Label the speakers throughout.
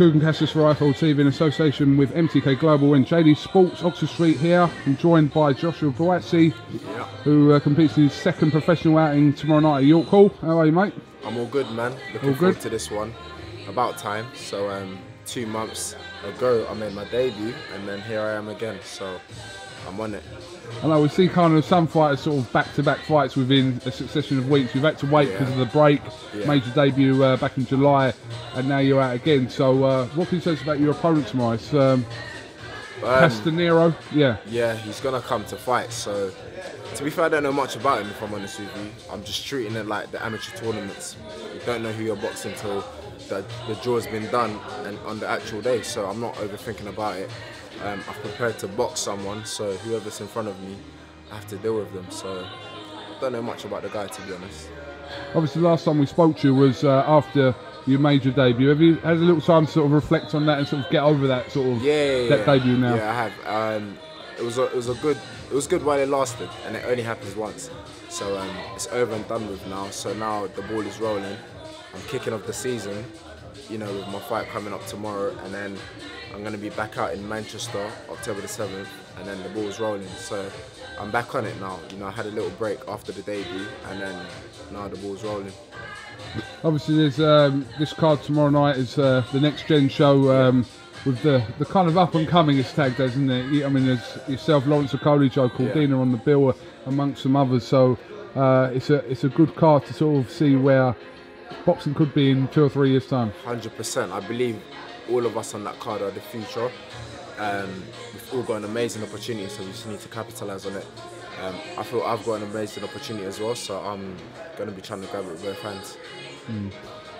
Speaker 1: Kugan Cassius for IFL TV in association with MTK Global and JD Sports, Oxford Street here. I'm joined by Joshua BUATSI, who competes in his second professional outing tomorrow night at York Hall. How are you, mate?
Speaker 2: I'm all good, man. Looking forward to this one. About time. So 2 months ago I made my debut and then here I am again. So I'm on it.
Speaker 1: I know we see kind of some fighters sort of back-to-back fights within a succession of weeks. You've had to wait because of the break. Made your debut back in July, and now you're out again. So what can you tell us about your opponent tomorrow? It's Castanero. Yeah, he's gonna come to fight. So to be fair, I don't know much about him, if I'm honest with you. I'm just treating it like the amateur tournaments. You don't know who you're boxing until the draw's been done and on the actual day. So I'm not overthinking about it. I've prepared to box someone, so whoever's in front of me, I have to deal with them. So I don't know much about the guy, to be honest. Obviously, last time we spoke to you was after your major debut. Have you had a little time to sort of reflect on that and sort of get over that sort of that debut now?
Speaker 2: Yeah, I have. It was good while it lasted, and it only happens once. So it's over and done with now. So now the ball is rolling. I'm kicking off the season, you know, with my fight coming up tomorrow, and then I'm going to be back out in Manchester, October the 7th, and then the ball's rolling. So I'm back on it now. You know, I had a little break after the debut, and then now the ball's rolling.
Speaker 1: Obviously, there's this card tomorrow night is the Next Gen show with the kind of up and coming it's tagged as, isn't it? I mean, there's yourself, Lawrence Okoli, Joe Cordina on the bill, amongst some others. So it's a good card to sort of see where boxing could be in 2 or 3 years' time.
Speaker 2: 100%. I believe all of us on that card are the future. We've all got an amazing opportunity, so we just need to capitalise on it. I feel I've got an amazing opportunity as well, so I'm going to be trying to grab it with both hands.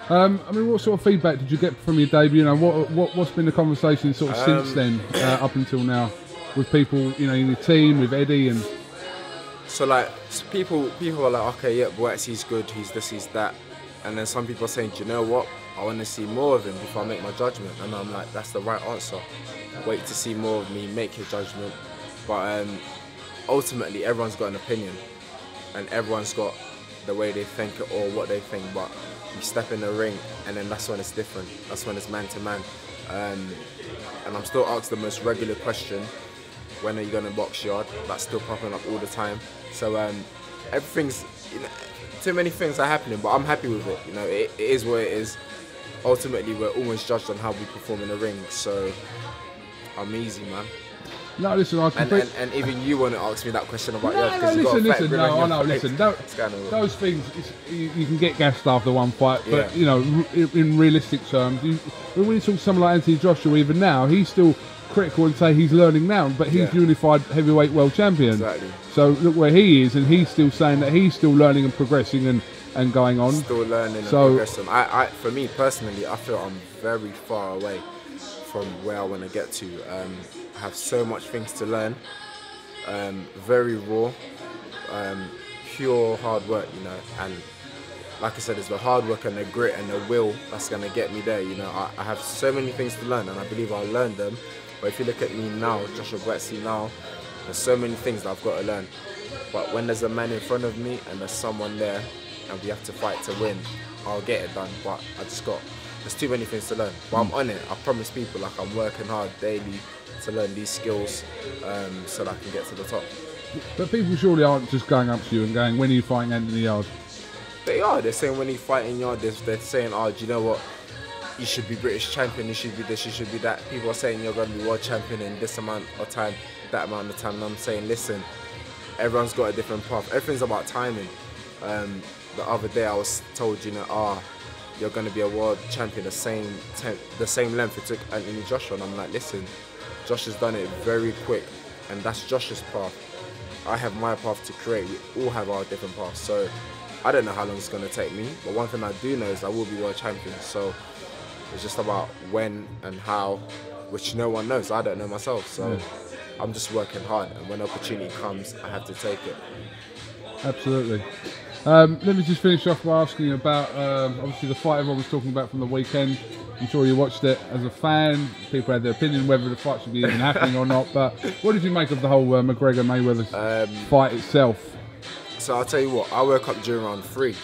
Speaker 1: I mean, what sort of feedback did you get from your debut? You know, what's been the conversation sort of since then, up until now, with people, you know, in your team, with Eddie and?
Speaker 2: So like, people are like, okay, yeah, BUATSI's good, he's this, he's that. And then some people are saying, do you know what? I want to see more of him before I make my judgment. And I'm like, that's the right answer. Wait to see more of me, make your judgment. But ultimately, everyone's got an opinion. And everyone's got the way they think or what they think. But you step in the ring, and then that's when it's different. That's when it's man to man. And I'm still asked the most regular question, when are you going to box yard? That's still popping up all the time. So everything's, you know, too many things are happening, but I'm happy with it. You know, it is what it is. Ultimately, we're always judged on how we perform in the ring, so I'm easy, man.
Speaker 1: No, listen,
Speaker 2: and even you want to ask me that question about listen,
Speaker 1: those things, you can get gassed after one fight, but you know, in realistic terms, when you talk to someone like Anthony Joshua, even now, he's still critical and say he's learning now, but he's unified heavyweight world champion.
Speaker 2: Exactly.
Speaker 1: So look where he is, and he's still saying that he's still learning and progressing and going on.
Speaker 2: Still learning and progressing. For me personally, I feel I'm very far away from where I want to get to. I have so much things to learn. Very raw, pure hard work, you know. And like I said, it's the hard work and the grit and the will that's going to get me there. You know, I have so many things to learn, and I believe I'll learn them. But if you look at me now, Joshua BUATSI now, there's so many things that I've got to learn. But when there's a man in front of me and there's someone there and we have to fight to win, I'll get it done. But there's too many things to learn. But I'm on it. I promise people, like, I'm working hard daily to learn these skills so that I can get to the top.
Speaker 1: But people surely aren't just going up to you and going, when are you fighting Anthony Yard?
Speaker 2: They are. They're saying when you fight in Yard, they're saying, oh, do you know what? You should be British champion, you should be this, you should be that. People are saying you're going to be world champion in this amount of time, that amount of time. And I'm saying, listen, everyone's got a different path. Everything's about timing. The other day I was told, you know, you're going to be a world champion the same length it took Anthony Joshua. And I'm like, listen, Josh has done it very quick, and that's Josh's path. I have my path to create. We all have our different paths. So I don't know how long it's going to take me, but one thing I do know is I will be world champion. So it's just about when and how, which no one knows. I don't know myself. So I'm just working hard, and when opportunity comes, I have to take it.
Speaker 1: Absolutely. Let me just finish off by asking you about obviously the fight everyone was talking about from the weekend. I'm sure you watched it as a fan. People had their opinion whether the fight should be even happening or not. But what did you make of the whole McGregor-Mayweather fight itself?
Speaker 2: So I'll tell you what, I woke up during round 3,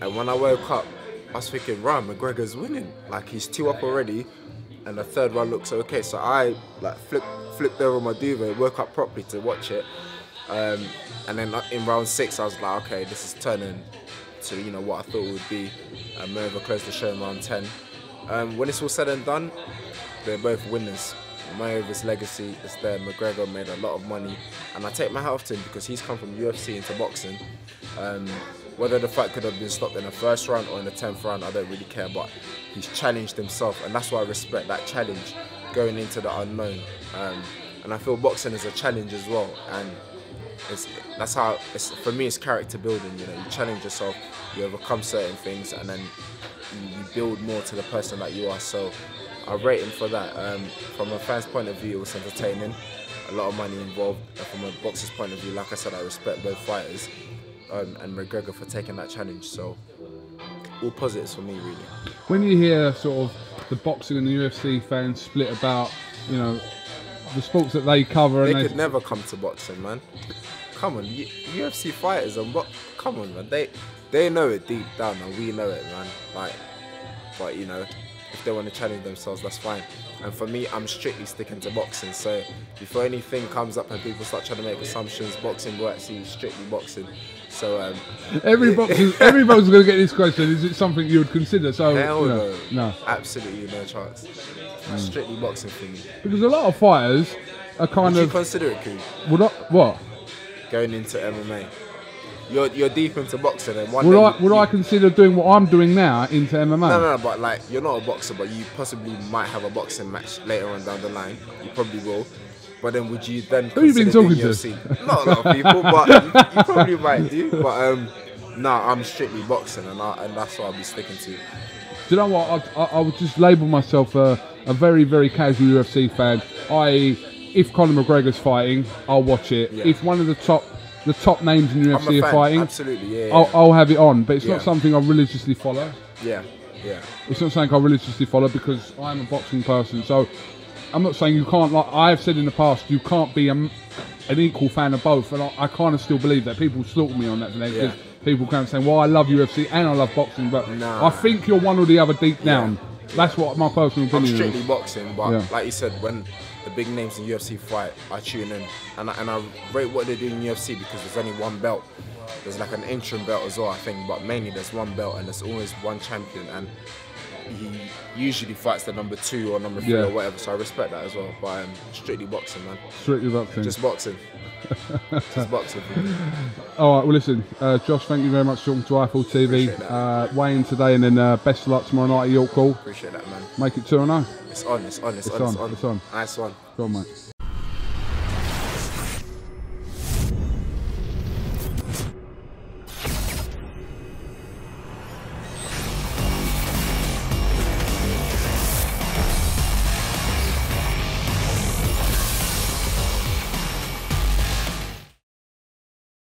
Speaker 2: and when I woke up, I was thinking, right, McGregor's winning. Like, he's 2 up already. and the third round looks okay. So I like flipped over my duvet, woke up properly to watch it, and then in round 6 I was like, okay, this is turning to, you know, what I thought it would be. Mayweather closed the show in round 10. When it's all said and done, they're both winners. Mayweather's legacy is there. McGregor made a lot of money, and I take my hat off to him because he's come from UFC into boxing. Whether the fight could have been stopped in the first round or in the 10th round, I don't really care, but he's challenged himself, and that's why I respect that challenge going into the unknown. And I feel boxing is a challenge as well, and that's how for me it's character building. You know, you challenge yourself, you overcome certain things, and then you build more to the person that you are. So I rate him for that. From a fan's point of view, it was entertaining, a lot of money involved. And from a boxer's point of view, like I said, I respect both fighters, and McGregor for taking that challenge. So all positives for me, really.
Speaker 3: When you hear sort of the boxing and the UFC fans split about, you know, the sports that they cover,
Speaker 2: they
Speaker 3: and
Speaker 2: could never come to boxing, man. Come on, UFC fighters and come on, man. They know it deep down, and we know it, man. Like, but you know, if they want to challenge themselves, that's fine. And for me, I'm strictly sticking to boxing. So before anything comes up and people start trying to make assumptions, boxing, BUATSI, strictly boxing. So
Speaker 3: everybody's going to get this question. Is it something you would consider? So
Speaker 2: hell
Speaker 3: you know, no,
Speaker 2: absolutely no chance. Strictly boxing for me.
Speaker 3: Because a lot of fighters are kind
Speaker 2: Would
Speaker 3: of.
Speaker 2: you consider it, Koo?
Speaker 3: What?
Speaker 2: Going into MMA. You're deep into boxing, and
Speaker 3: would I consider doing what I'm doing now into MMA?
Speaker 2: No, but like, you're not a boxer, but you possibly might have a boxing match later on down the line. You probably will. But then would you then
Speaker 3: Who have you been talking
Speaker 2: to? Not a lot of people, but you probably might do. But no, I'm strictly boxing, and that's what I'll be sticking to.
Speaker 3: Do you know what? I would just label myself a very, very casual UFC fan. If Conor McGregor's fighting, I'll watch it.
Speaker 2: Yeah.
Speaker 3: If one of the top names in UFC are fighting,
Speaker 2: absolutely, yeah.
Speaker 3: I'll have it on. But it's not something I religiously follow.
Speaker 2: Yeah.
Speaker 3: It's not something I religiously follow because I'm a boxing person. So I'm not saying you can't. Like I have said in the past, you can't be an equal fan of both. And I kind of still believe that. People stalk me on that today because people kind of saying, "Well, I love UFC and I love boxing," but I think you're one or the other deep down. That's what my personal opinion is.
Speaker 2: I'm strictly boxing, but like you said, when the big names in UFC fight, I tune in, and I rate what they do in UFC because there's only one belt. There's like an interim belt as well, I think, but mainly there's one belt and there's always one champion, and he usually fights the number 2 or number 3 or whatever. So I respect that as well. But strictly boxing, man.
Speaker 3: Strictly boxing.
Speaker 2: Just boxing. Just boxing.
Speaker 3: All right. Well, listen, Josh. Thank you very much for talking to Eiffel TV. Weigh in today, and then best of luck tomorrow night at York Hall.
Speaker 2: Appreciate that, man.
Speaker 3: Make it 2-0.
Speaker 2: It's on.
Speaker 3: It's on.
Speaker 2: Nice one.
Speaker 3: Go on, mate.